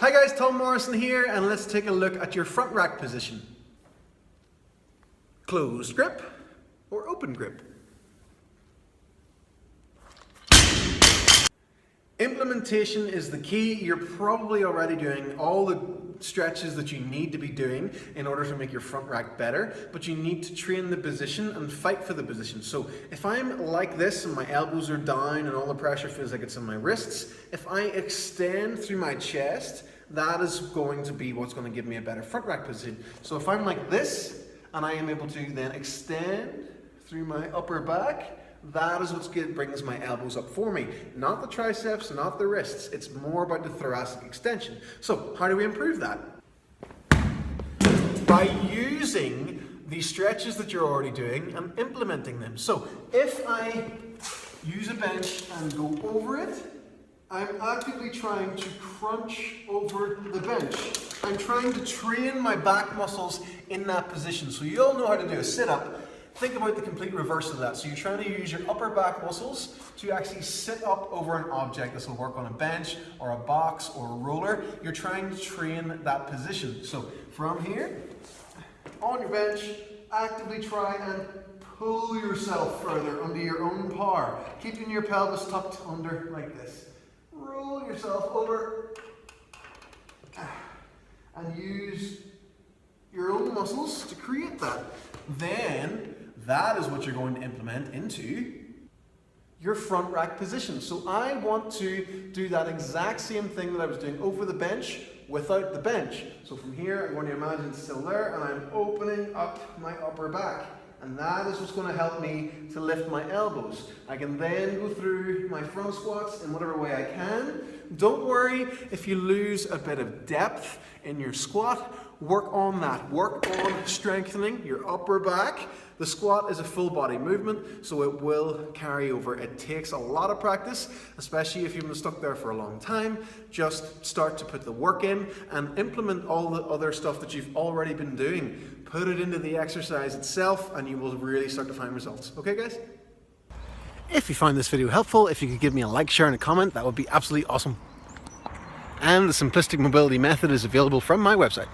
Hi guys, Tom Morrison here, and let's take a look at your front rack position. Closed grip or open grip? Implementation is the key. You're probably already doing all the stretches that you need to be doing in order to make your front rack better, but you need to train the position and fight for the position. So if I'm like this and my elbows are down and all the pressure feels like it's in my wrists, if I extend through my chest, that is going to be what's going to give me a better front rack position. So if I'm like this and I am able to then extend through my upper back, that is what brings my elbows up for me. Not the triceps, not the wrists. It's more about the thoracic extension. So how do we improve that? By using the stretches that you're already doing and implementing them. So if I use a bench and go over it, I'm actively trying to crunch over the bench. I'm trying to train my back muscles in that position. So you all know how to do a sit-up. Think about the complete reverse of that. So you're trying to use your upper back muscles to actually sit up over an object. This will work on a bench or a box or a roller. You're trying to train that position. So from here, on your bench, actively try and pull yourself further under your own power, keeping your pelvis tucked under like this. Roll yourself over and use your own muscles to create that. Then that is what you're going to implement into your front rack position. So I want to do that exact same thing that I was doing over the bench without the bench. So from here, I'm going to imagine it's still there and I'm opening up my upper back. And that is what's going to help me to lift my elbows. I can then go through my front squats in whatever way I can. Don't worry if you lose a bit of depth in your squat. Work on that. Work on strengthening your upper back. The squat is a full body movement, so it will carry over. It takes a lot of practice, especially if you've been stuck there for a long time. Just start to put the work in and implement all the other stuff that you've already been doing. Put it into the exercise itself and you will really start to find results. Okay guys? If you found this video helpful, if you could give me a like, share and a comment, that would be absolutely awesome. And the simplistic mobility method is available from my website.